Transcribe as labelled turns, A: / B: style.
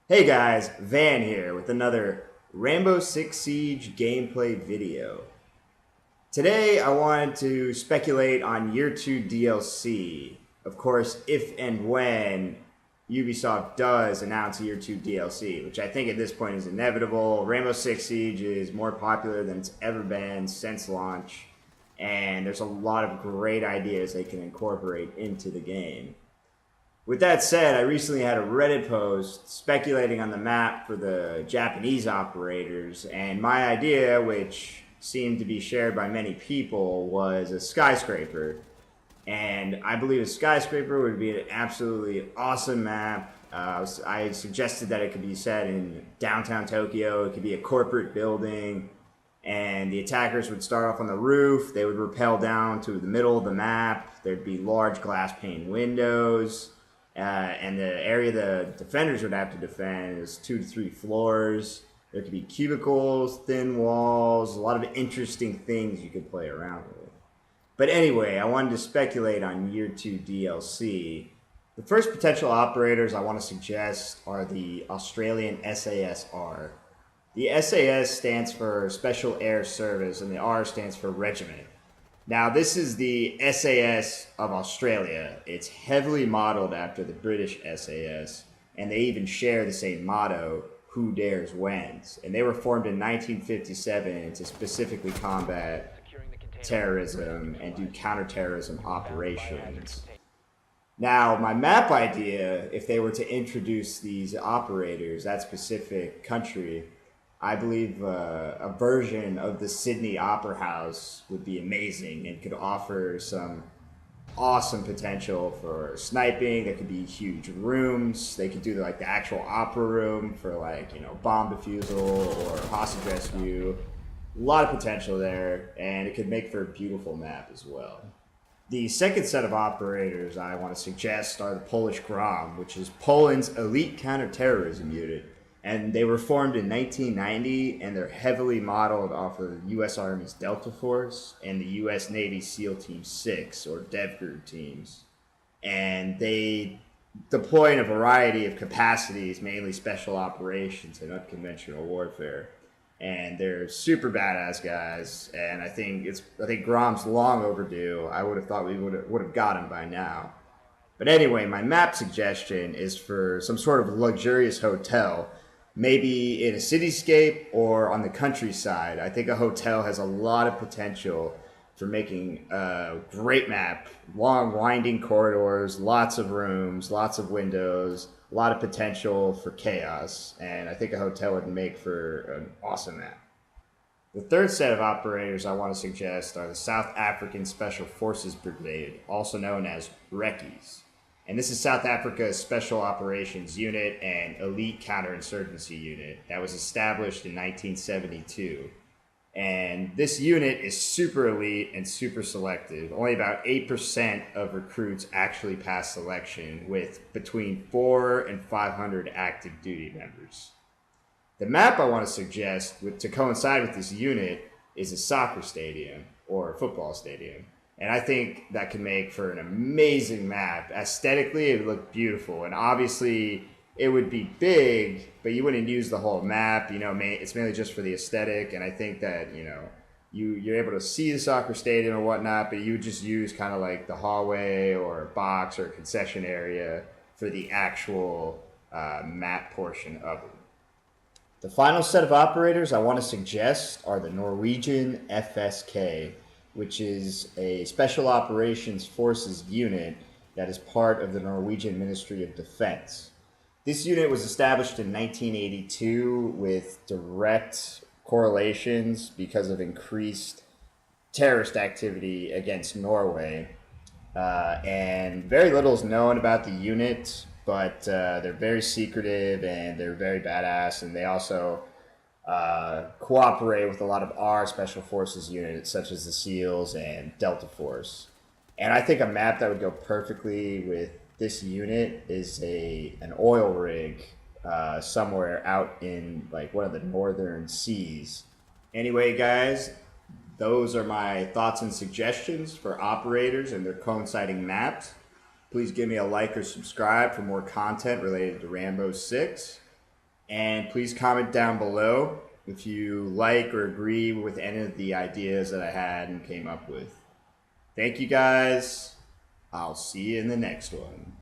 A: Hey guys, Van here with another Rainbow Six Siege gameplay video. Today I wanted to speculate on Year 2 DLC. Of course, if and when Ubisoft does announce Year 2 DLC, which I think at this point is inevitable. Rainbow Six Siege is more popular than it's ever been since launch, and there's a lot of great ideas they can incorporate into the game. With that said, I recently had a Reddit post speculating on the map for the Japanese operators, and my idea, which seemed to be shared by many people, was a skyscraper. And I believe a skyscraper would be an absolutely awesome map. I suggested that it could be set in downtown Tokyo, it could be a corporate building, and the attackers would start off on the roof. They would rappel down to the middle of the map. There'd be large glass pane windows. And the area the defenders would have to defend is 2 to 3 floors. There could be cubicles, thin walls, a lot of interesting things you could play around with. But anyway, I wanted to speculate on Year 2 DLC. The first potential operators I want to suggest are the Australian SASR. The SAS stands for Special Air Service, and the R stands for Regiment. Now, this is the SAS of Australia. It's heavily modeled after the British SAS, and they even share the same motto, "Who dares wins." And they were formed in 1957 to specifically combat terrorism and do counterterrorism operations. Now, my map idea, if they were to introduce these operators, that specific country, I believe a version of the Sydney Opera House would be amazing and could offer some awesome potential for sniping. There could be huge rooms. They could do like the actual opera room for bomb defusal or hostage rescue. A lot of potential there, and it could make for a beautiful map as well. The second set of operators I want to suggest are the Polish Grom, which is Poland's elite counterterrorism unit. And they were formed in 1990, and they're heavily modeled off of the U.S. Army's Delta Force and the U.S. Navy SEAL Team 6, or DevGroup teams. And they deploy in a variety of capacities, mainly special operations and unconventional warfare. And they're super badass guys, and I think Grom's long overdue. I would have thought we would have got him by now. But anyway, my map suggestion is for some sort of luxurious hotel, maybe in a cityscape or on the countryside. I think a hotel has a lot of potential for making a great map. Long, winding corridors, lots of rooms, lots of windows, a lot of potential for chaos. And I think a hotel would make for an awesome map. The third set of operators I want to suggest are the South African Special Forces Brigade, also known as Reckies. And this is South Africa's Special Operations Unit and Elite Counterinsurgency Unit that was established in 1972. And this unit is super elite and super selective. Only about 8% of recruits actually pass selection, with between 400 and 500 active duty members. The map I want to suggest to coincide with this unit is a soccer stadium or a football stadium. And I think that can make for an amazing map. Aesthetically, it would look beautiful. And obviously, it would be big, but you wouldn't use the whole map. It's mainly just for the aesthetic. And I think that, you're able to see the soccer stadium or whatnot, but you would just use kind of like the hallway or a box or a concession area for the actual map portion of it. The final set of operators I want to suggest are the Norwegian FSK, which is a Special Operations Forces unit that is part of the Norwegian Ministry of Defense. This unit was established in 1982 with direct correlations because of increased terrorist activity against Norway. And very little is known about the unit, but they're very secretive and they're very badass, and they also cooperate with a lot of our special forces units, such as the SEALs and Delta Force. And I think a map that would go perfectly with this unit is an oil rig somewhere out in like one of the northern seas. Anyway, guys, those are my thoughts and suggestions for operators and their coinciding maps. Please give me a like or subscribe for more content related to Rainbow Six. And please comment down below if you like or agree with any of the ideas that I had and came up with. Thank you guys. I'll see you in the next one.